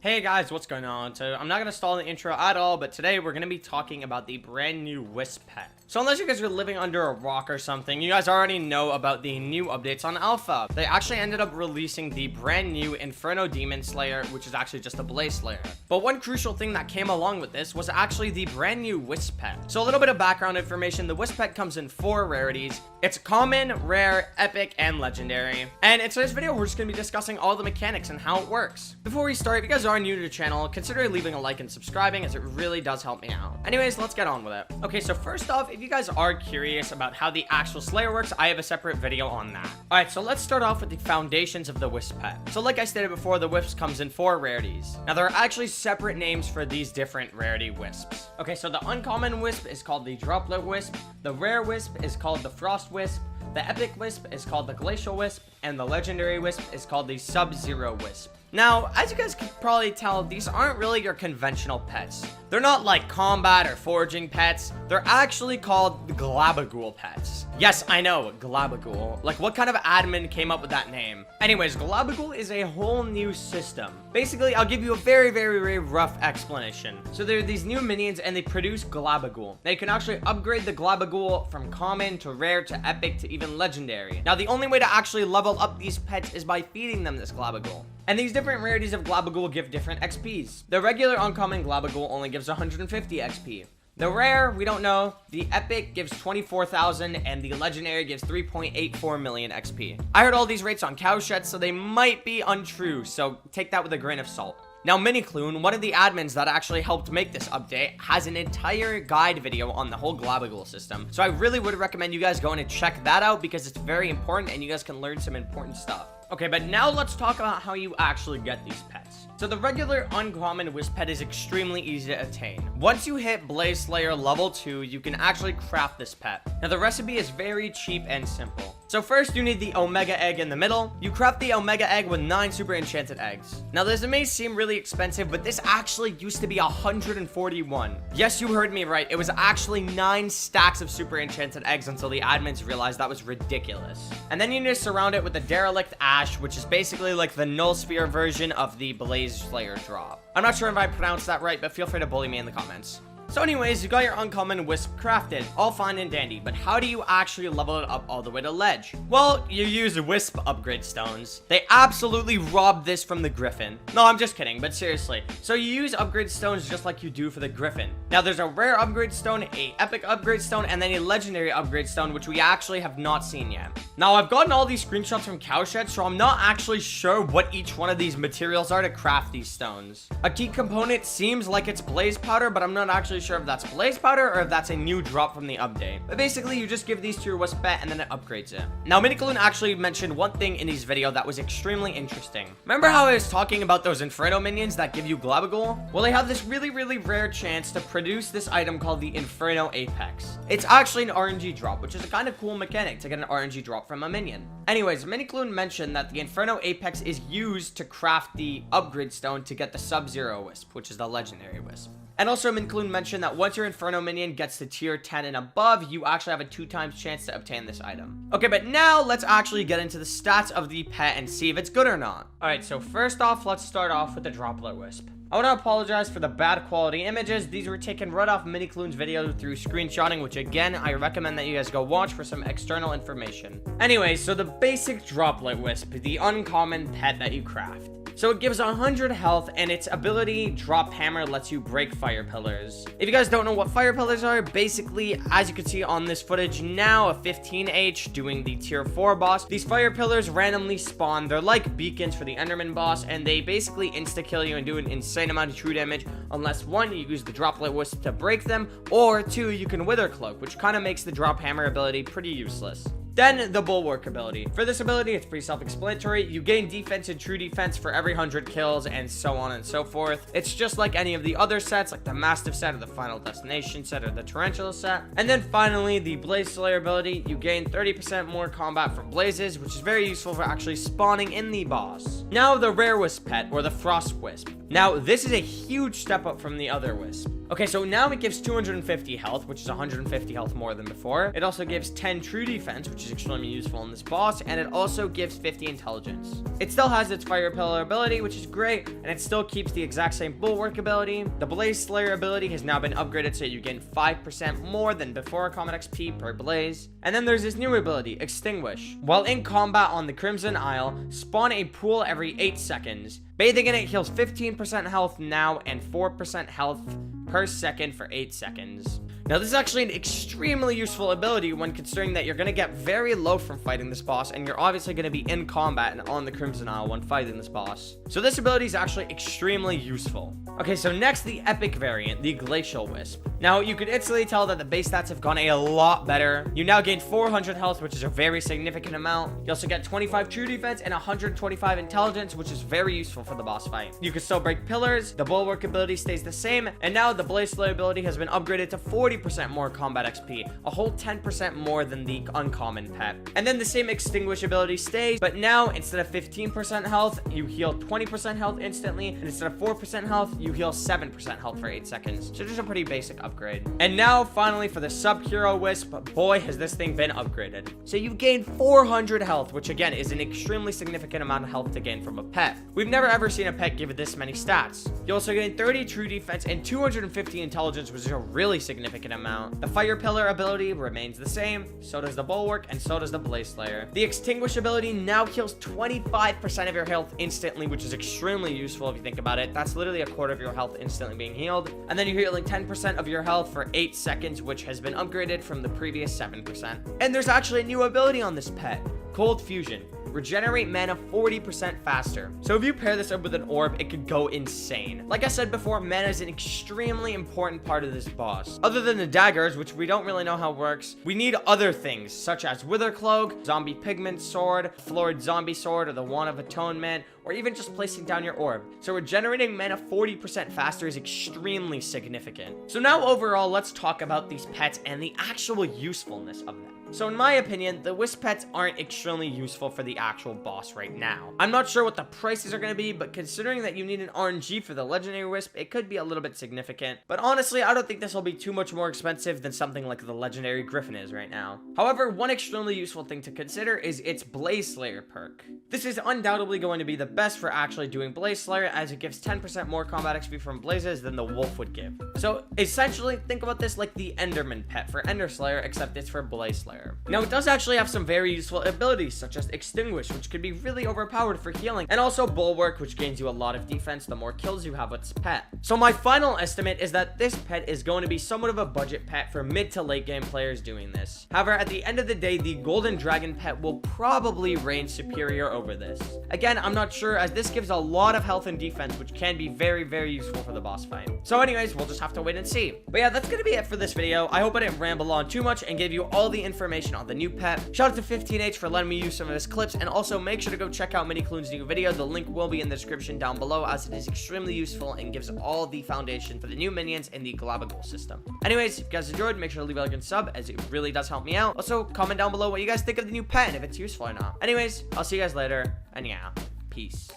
Hey guys, what's going on? So I'm not going to stall the intro at all, but today we're going to be talking about the brand new Wisp pet. So unless you guys are living under a rock or something, you guys already know about the new updates on Alpha. They actually ended up releasing the brand new Inferno Demon Slayer, which is actually just a Blaze Slayer. But one crucial thing that came along with this was actually the brand new Wisp pet. So a little bit of background information, the Wisp pet comes in 4 rarities. It's common, rare, epic, and legendary. And in today's video, we're just going to be discussing all the mechanics and how it works. Before we start, if you guys are new to the channel, consider leaving a like and subscribing as it really does help me out. Anyways, let's get on with it. Okay, so first off, if you guys are curious about how the actual Slayer works, I have a separate video on that. Alright, so let's start off with the foundations of the Wisp pet. So like I stated before, the Wisp comes in 4 rarities. Now there are actually separate names for these different rarity Wisps. Okay, so the uncommon Wisp is called the Droplet Wisp, the rare Wisp is called the Frost Wisp, the epic Wisp is called the Glacial Wisp, and the legendary Wisp is called the Sub-Zero Wisp. Now, as you guys can probably tell, these aren't really your conventional pets. They're not like combat or foraging pets. They're actually called Glabagool pets. Yes, I know, Glabagool. Like, what kind of admin came up with that name? Anyways, Glabagool is a whole new system. Basically, I'll give you a very rough explanation. So there are these new minions and they produce Glabagool. They can actually upgrade the Glabagool from common to rare to epic to even legendary. Now, the only way to actually level up these pets is by feeding them this Glabagool. And these different rarities of Glabagool give different XPs. The regular uncommon Glabagool only gives 150 XP. The rare, we don't know. The epic gives 24,000 and the legendary gives 3.84 million XP. I heard all these rates on Cowshed, so they might be untrue, so take that with a grain of salt. Now, Minikloon, one of the admins that actually helped make this update, has an entire guide video on the whole Glabagool system. So I really would recommend you guys going and check that out because it's very important and you guys can learn some important stuff. Okay, but now let's talk about how you actually get these pets. So the regular uncommon Wisp pet is extremely easy to attain. Once you hit Blaze Slayer level 2, you can actually craft this pet. Now the recipe is very cheap and simple. So first you need the Omega Egg in the middle. You craft the Omega Egg with 9 super enchanted eggs. Now this may seem really expensive, but this actually used to be 141. Yes, you heard me right. It was actually 9 stacks of super enchanted eggs until the admins realized that was ridiculous. And then you need to surround it with the Derelict Ash, which is basically like the Null Sphere version of the Blaze Slayer drop. I'm not sure if I pronounced that right, but feel free to bully me in the comments. So anyways, you got your uncommon Wisp crafted, all fine and dandy, but how do you actually level it up all the way to ledge? Well, you use Wisp upgrade stones. They absolutely robbed this from the Griffin. No, I'm just kidding, but seriously. So you use upgrade stones just like you do for the Griffin. Now there's a rare upgrade stone, a epic upgrade stone, and then a legendary upgrade stone, which we actually have not seen yet. Now I've gotten all these screenshots from Cowshed, so I'm not actually sure what each one of these materials are to craft these stones. A key component seems like it's blaze powder, but I'm not actually sure if that's blaze powder or if that's a new drop from the update. But basically, you just give these to your Wisp pet and then it upgrades it. Now, Minikloon actually mentioned one thing in his video that was extremely interesting. Remember how I was talking about those Inferno minions that give you Glabagool? Well, they have this really rare chance to produce this item called the Inferno Apex. It's actually an RNG drop, which is a kind of cool mechanic to get an RNG drop from a minion. Anyways, Minikloon mentioned that the Inferno Apex is used to craft the upgrade stone to get the Sub-Zero Wisp, which is the legendary Wisp. And also, Minikloon mentioned that once your Inferno minion gets to tier 10 and above, you actually have a 2x chance to obtain this item. Okay, but now let's actually get into the stats of the pet and see if it's good or not. Alright, so first off, let's start off with the Droplet Wisp. I want to apologize for the bad quality images. These were taken right off Minikloon's video through screenshotting, which again, I recommend that you guys go watch for some external information. Anyway, so the basic Droplet Wisp, the uncommon pet that you craft. So it gives 100 health, and its ability, Drop Hammer, lets you break fire pillars. If you guys don't know what fire pillars are, basically, as you can see on this footage now, a 15H doing the tier 4 boss, these fire pillars randomly spawn. They're like beacons for the Enderman boss, and they basically insta-kill you and do an insane amount of true damage, unless 1, you use the Droplet Wisp to break them, or 2, you can Wither Cloak, which kind of makes the Drop Hammer ability pretty useless. Then, the Bulwark ability. For this ability, it's pretty self-explanatory. You gain defense and true defense for every 100 kills, and so on and so forth. It's just like any of the other sets, like the Mastiff set, or the Final Destination set, or the Tarantula set. And then finally, the Blaze Slayer ability. You gain 30% more combat from blazes, which is very useful for actually spawning in the boss. Now, the Rare Wisp pet, or the Frost Wisp. Now, this is a huge step up from the other Wisp. Okay, so now it gives 250 health, which is 150 health more than before. It also gives 10 true defense, which is extremely useful in this boss, and it also gives 50 intelligence. It still has its fire pillar ability, which is great, and it still keeps the exact same bulwark ability. The Blaze Slayer ability has now been upgraded so you gain 5% more than before combat XP per blaze. And then there's this new ability, Extinguish. While in combat on the Crimson Isle, spawn a pool every 8 seconds. Bathing in it heals 15% health now and 4% health per second for 8 seconds. Now, this is actually an extremely useful ability when considering that you're going to get very low from fighting this boss, and you're obviously going to be in combat and on the Crimson Isle when fighting this boss. So this ability is actually extremely useful. Okay, so next, the epic variant, the Glacial Wisp. Now, you could instantly tell that the base stats have gone a lot better. You now gain 400 health, which is a very significant amount. You also get 25 true defense and 125 intelligence, which is very useful for the boss fight. You can still break pillars, the bulwark ability stays the same, and now the Blaze Slayer ability has been upgraded to 40% more combat XP, a whole 10% more than the uncommon pet. And then the same Extinguish ability stays, but now instead of 15% health, you heal 20% health instantly, and instead of 4% health, you heal 7% health for 8 seconds. So just a pretty basic upgrade. And now finally for the Sub-Hero Wisp, boy has this thing been upgraded. So you gain 400 health, which again is an extremely significant amount of health to gain from a pet. We've never ever seen a pet give it this many stats. You also gain 30 true defense and 250 intelligence, which is a really significant amount. The Fire Pillar ability remains the same, so does the Bulwark, and so does the Blaze Slayer. The Extinguish ability now heals 25% of your health instantly, which is extremely useful if you think about it. That's literally a quarter of your health instantly being healed. And then you're healing 10% of your health for 8 seconds, which has been upgraded from the previous 7%. And there's actually a new ability on this pet, Cold Fusion. Regenerate mana 40% faster. So if you pair this up with an orb, it could go insane. Like I said before, mana is an extremely important part of this boss. Other than the daggers, which we don't really know how it works, we need other things, such as Wither Cloak, Zombie Pigment Sword, Florid Zombie Sword, or the Wand of Atonement, or even just placing down your orb. So regenerating mana 40% faster is extremely significant. So now overall, let's talk about these pets and the actual usefulness of them. So in my opinion, the Wisp pets aren't extremely useful for the actual boss right now. I'm not sure what the prices are going to be, but considering that you need an RNG for the Legendary Wisp, it could be a little bit significant. But honestly, I don't think this will be too much more expensive than something like the Legendary Griffin is right now. However, one extremely useful thing to consider is its Blaze Slayer perk. This is undoubtedly going to be the best for actually doing Blaze Slayer, as it gives 10% more combat XP from blazes than the wolf would give. So essentially, think about this like the Enderman pet for Ender Slayer, except it's for Blaze Slayer. Now, it does actually have some very useful abilities, such as Extinguish, which could be really overpowered for healing, and also Bulwark, which gains you a lot of defense the more kills you have with this pet. So my final estimate is that this pet is going to be somewhat of a budget pet for mid to late game players doing this. However, at the end of the day, the Golden Dragon pet will probably reign superior over this. Again, I'm not sure, as this gives a lot of health and defense, which can be very, very useful for the boss fight. So anyways, we'll just have to wait and see. But yeah, that's gonna be it for this video. I hope I didn't ramble on too much and gave you all the information on the new pet. Shout out to 15H for letting me use some of his clips, and also make sure to go check out Minikloon's new video. The link will be in the description down below, as it is extremely useful and gives all the foundation for the new minions in the Globagol system. Anyways, if you guys enjoyed, make sure to leave a like and sub, as it really does help me out. Also, comment down below what you guys think of the new pet and if it's useful or not. Anyways, I'll see you guys later, and yeah, peace.